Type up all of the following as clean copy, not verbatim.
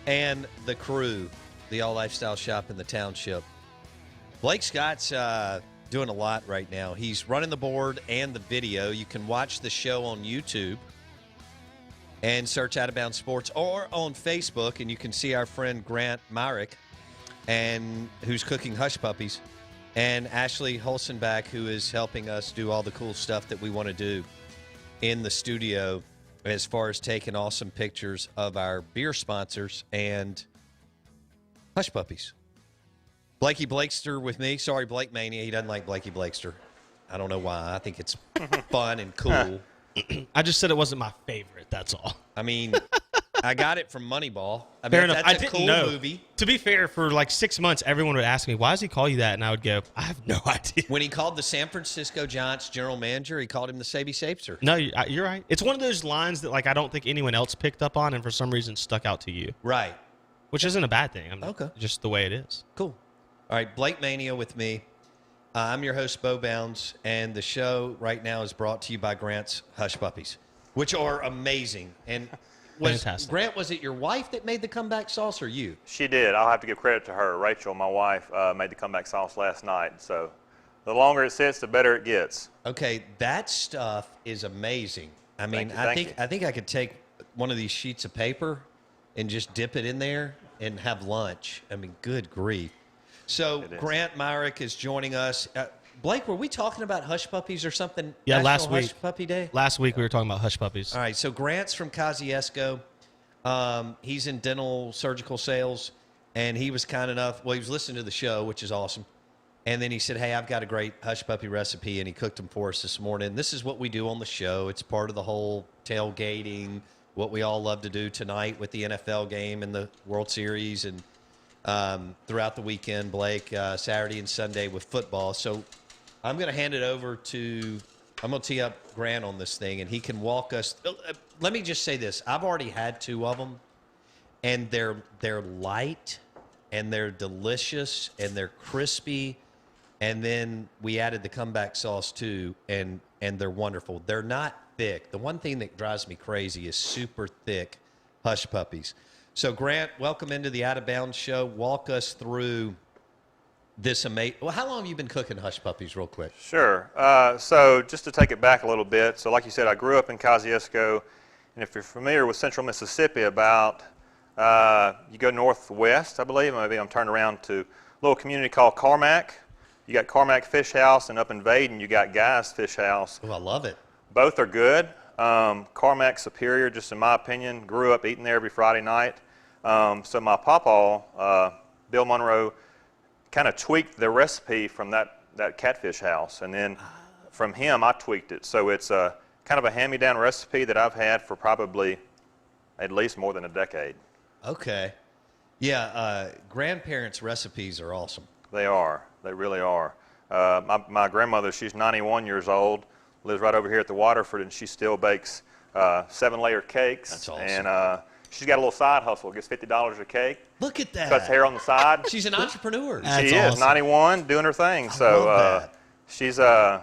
and the crew, the All Lifestyle Shop in the Township. Blake Scott's doing a lot right now. He's running the board and the video. You can watch the show on YouTube and search Out of Bounds Sports, or on Facebook, and you can see our friend Grant Myrick, and who's cooking Hush Puppies, and Ashley Holzenbach, who is helping us do all the cool stuff that we want to do in the studio as far as taking awesome pictures of our beer sponsors and Hush Puppies. Blakey Blakester with me. Sorry, Blake Mania. He doesn't like Blakey Blakester. I don't know why. I think it's fun and cool. I just said it wasn't my favorite. That's all. I mean, I got it from Moneyball. I mean, Fair enough. That's I a didn't cool know. movie. To be fair, for like 6 months, everyone would ask me, why does he call you that? And I would go, I have no idea. When he called the San Francisco Giants general manager, he called him the Saby Sapester. No, you're right. It's one of those lines that like I don't think anyone else picked up on and for some reason stuck out to you. Right. Which isn't a bad thing. Okay. Just the way it is. Cool. All right, Blake Mania with me. I'm your host, Bo Bounds, and the show right now is brought to you by Grant's Hush Puppies, which are amazing. And Fantastic. Grant, was it your wife that made the comeback sauce or you? She did. I'll have to give credit to her. Rachel, my wife, made the comeback sauce last night. So the longer it sits, the better it gets. Okay, that stuff is amazing. I mean, Thank I think I could take one of these sheets of paper and just dip it in there and have lunch. I mean, good grief. So Grant Myrick is joining us. Blake, were we talking about Hush Puppies or something? Yeah, National last week. Hush Puppy Day? Last week we were talking about Hush Puppies. All right, so Grant's from Kosciuszko. He's in dental surgical sales, and he was kind enough, well, he was listening to the show, which is awesome. And then he said, hey, I've got a great Hush Puppy recipe, and he cooked them for us this morning. This is what we do on the show. It's part of the whole tailgating, what we all love to do tonight with the NFL game and the World Series, and throughout the weekend, Blake, Saturday and Sunday with football. So I'm going to hand it over to, I'm going to tee up Grant on this thing, and he can walk us. Let me just say this. I've already had 2 of them, and they're light, and they're delicious, and they're crispy. And then we added the comeback sauce, too, and they're wonderful. They're not thick. The one thing that drives me crazy is super thick Hush Puppies. So, Grant, welcome into the Out of Bounds show. Walk us through this amazing. Well, how long have you been cooking Hush Puppies, real quick? Sure. So just to take it back a little bit, so like you said, I grew up in Kosciuszko, and if you're familiar with central Mississippi, about you go northwest, I believe, maybe I'm turned around to a little community called Carmack. You got Carmack Fish House, and up in Vaden, you got Guy's Fish House. Oh, I love it. Both are good. Carmack's superior, just in my opinion. Grew up eating there every Friday night. So my pawpaw, Bill Monroe, kind of tweaked the recipe from that catfish house, and then from him I tweaked it. So it's a kind of a hand-me-down recipe that I've had for probably at least more than a decade. Okay. Yeah, grandparents' recipes are awesome. They are. They really are. My grandmother, she's 91 years old, lives right over here at the Waterford, and she still bakes 7-layer cakes. That's awesome. And she's got a little side hustle. Gets $50 a cake. Look at that. Cuts hair on the side. She's an entrepreneur. That's She is awesome. 91, doing her thing. I love that. She's I'm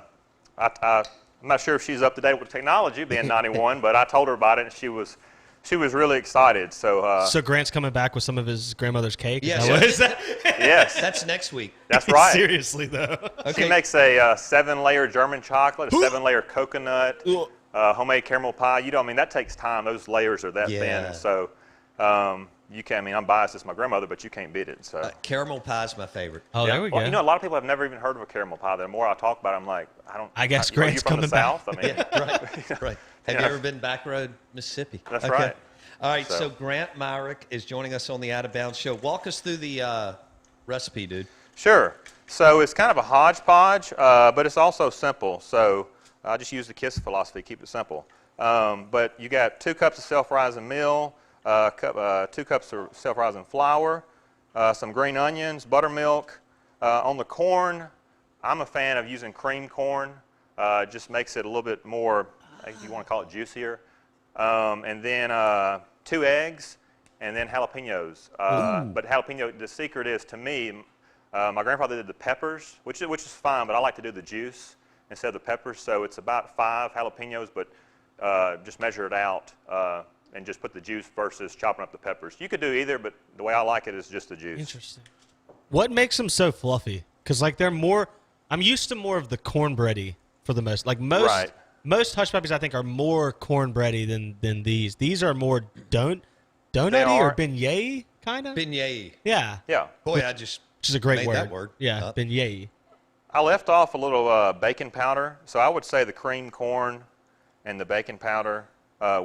not sure if she's up to date with technology, being 91, but I told her about it, and she was really excited. So So Grant's coming back with some of his grandmother's cake? Yes. Is that what is that? yes, That's next week. that's right. Seriously, though. She makes a 7-layer German chocolate, a 7-layer coconut, homemade caramel pie. I mean, that takes time. Those layers are that Yeah. thin. So you can't. I mean, I'm biased. It's my grandmother, but you can't beat it. So. Caramel pie is my favorite. Oh, there we go. Well, a lot of people have never even heard of a caramel pie. The more I talk about it, I'm like, I don't. I guess are Grant's you from coming the back. South? I mean, Yeah, right. Have you ever been back road Mississippi? That's right. All right, so So- Grant Myrick is joining us on the Out of Bounds show. Walk us through the recipe, dude. Sure. So it's kind of a hodgepodge, but it's also simple. So I just use the KISS philosophy, keep it simple. But you got 2 cups of self-rising meal, 2 cups of self-rising flour, some green onions, buttermilk. On the corn, I'm a fan of using cream corn. Just makes it a little bit more, if you want to call it juicier. And then 2 eggs, and then jalapenos. But jalapeno, the secret is, to me, my grandfather did the peppers, which is fine, but I like to do the juice instead of the peppers. So it's about 5 jalapenos, but just measure it out. and just put the juice versus chopping up the peppers. You could do either, but the way I like it is just the juice. Interesting. What makes them so fluffy? Because like they're more. I'm used to more of the cornbready for the most. Like most hush puppies, I think, are more cornbready than these. These are more donutty or beignet kind of. Beignet. Yeah. Yeah. Boy, Which is a great made word. that word Yeah, up. beignet. I left off a little bacon powder, so I would say the cream corn and the bacon powder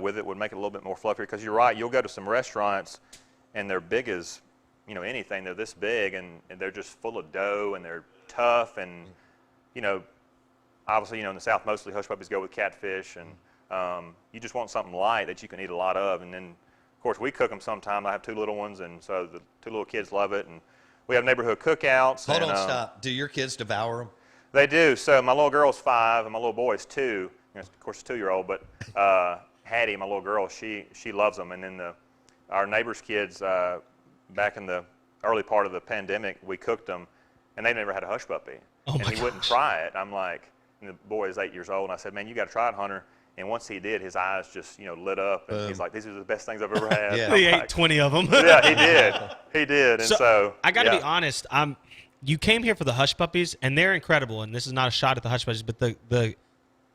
with it would make it a little bit more fluffier. Because you're right, you'll go to some restaurants and they're big as anything. They're this big and they're just full of dough and they're tough and obviously in the South mostly hush puppies go with catfish and you just want something light that you can eat a lot of. And then of course we cook them sometimes. I have 2 little ones and so the 2 little kids love it. And we have neighborhood cookouts. Hold on, stop. Do your kids devour them? They do. So my little girl's 5 and my little boy's 2. Of course, a 2-year-old, but Hattie, my little girl, she loves them. And then our neighbor's kids, back in the early part of the pandemic, we cooked them, and they never had a hush puppy. Oh and he wouldn't try it. I'm like, and the boy is 8 years old, and I said, man, you got to try it, Hunter. And once he did, his eyes just lit up, and he's like, these are the best things I've ever had. Yeah. He ate 20 of them. Yeah, he did. He did. And so I got to yeah. be honest. You came here for the hush puppies, and they're incredible. And this is not a shot at the hush puppies, but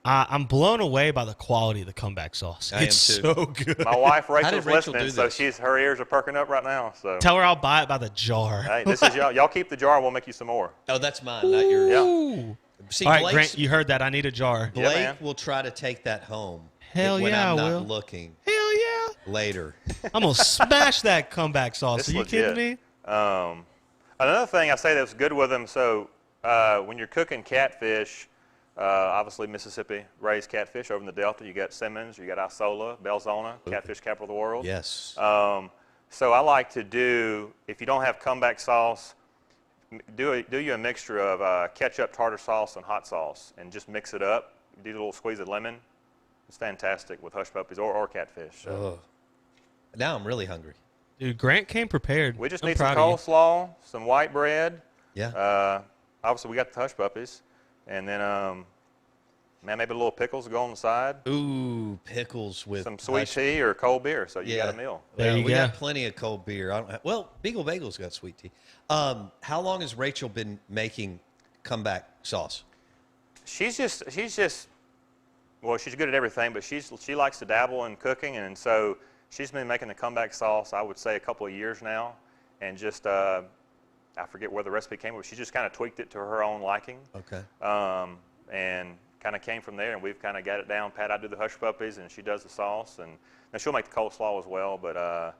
I'm blown away by the quality of the comeback sauce. I It's am too. so good. My wife did Rachel's Rachel listening, do so this? her ears are perking up right now. So Tell her I'll buy it by the jar. hey, this is y'all. Y'all keep the jar, and we'll make you some more. Oh, that's mine, not yours. Yeah. Ooh. See, All right, Blake's- Grant, you heard that. I need a jar. Blake man. will try to take that home. Hell when yeah, I'm I not will. looking Hell yeah. later. I'm going to smash that comeback sauce. It's Are you legit. kidding me? Another thing I say that's good with them, so when you're cooking catfish, obviously Mississippi raised catfish over in the Delta. You got Simmons, you got Isola, Belzona, catfish capital of the world. Yes. So I like to do, if you don't have comeback sauce, do you a mixture of ketchup, tartar sauce, and hot sauce, and just mix it up. Do a little squeeze of lemon. It's fantastic with hush puppies or catfish. So. Now I'm really hungry. Dude, Grant came prepared. We just I'm need some proud of you. coleslaw, some white bread. Yeah. Obviously, we got the hush puppies, and then maybe a little pickles to go on the side. Ooh, pickles with Some sweet hush- tea or cold beer, so you Yeah. got a meal. There Well, you we go. got plenty of cold beer. Well, Beagle Bagel's got sweet tea. How long has Rachel been making comeback sauce? She's well, she's good at everything, but she likes to dabble in cooking, and so she's been making the comeback sauce, I would say, a couple of years now, and just I forget where the recipe came from, but she just kind of tweaked it to her own liking. Okay. And kind of came from there, and we've kind of got it down. Pat, I do the hush puppies, and she does the sauce, and she'll make the coleslaw as well. But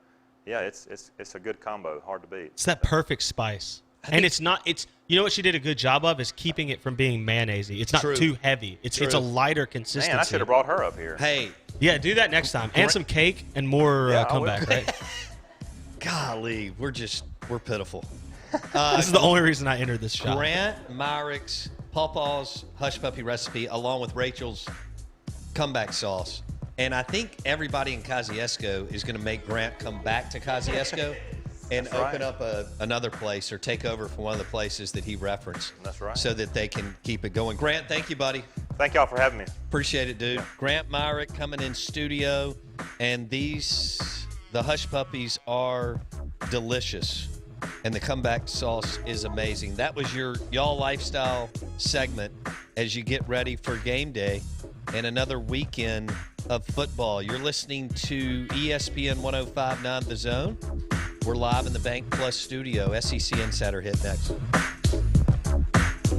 yeah, it's a good combo, hard to beat. It's that perfect spice. And it's not, you know what she did a good job of is keeping it from being mayonnaisey. It's not True. too heavy. It's a True. lighter consistency. Man, I should have brought her up here. Hey, Yeah, do that next time. And some cake and more Yeah, I comeback, will. right? golly, we're pitiful. This is the only reason I entered this shop. Grant Myrick's Pawpaw's Hush Puppy recipe, along with Rachel's comeback sauce. And I think everybody in Kosciuszko is going to make Grant come back to Kosciuszko and That's right. open up another place or take over from one of the places that he referenced. That's right. So that they can keep it going. Grant, thank you, buddy. Thank y'all for having me. Appreciate it, dude. Grant Myrick coming in studio. And the Hush Puppies are delicious. And the comeback sauce is amazing. That was your Y'all Lifestyle segment as you get ready for game day and another weekend of football. You're listening to ESPN 105.9 The Zone. We're live in the Bank Plus studio. SEC Insider hit next.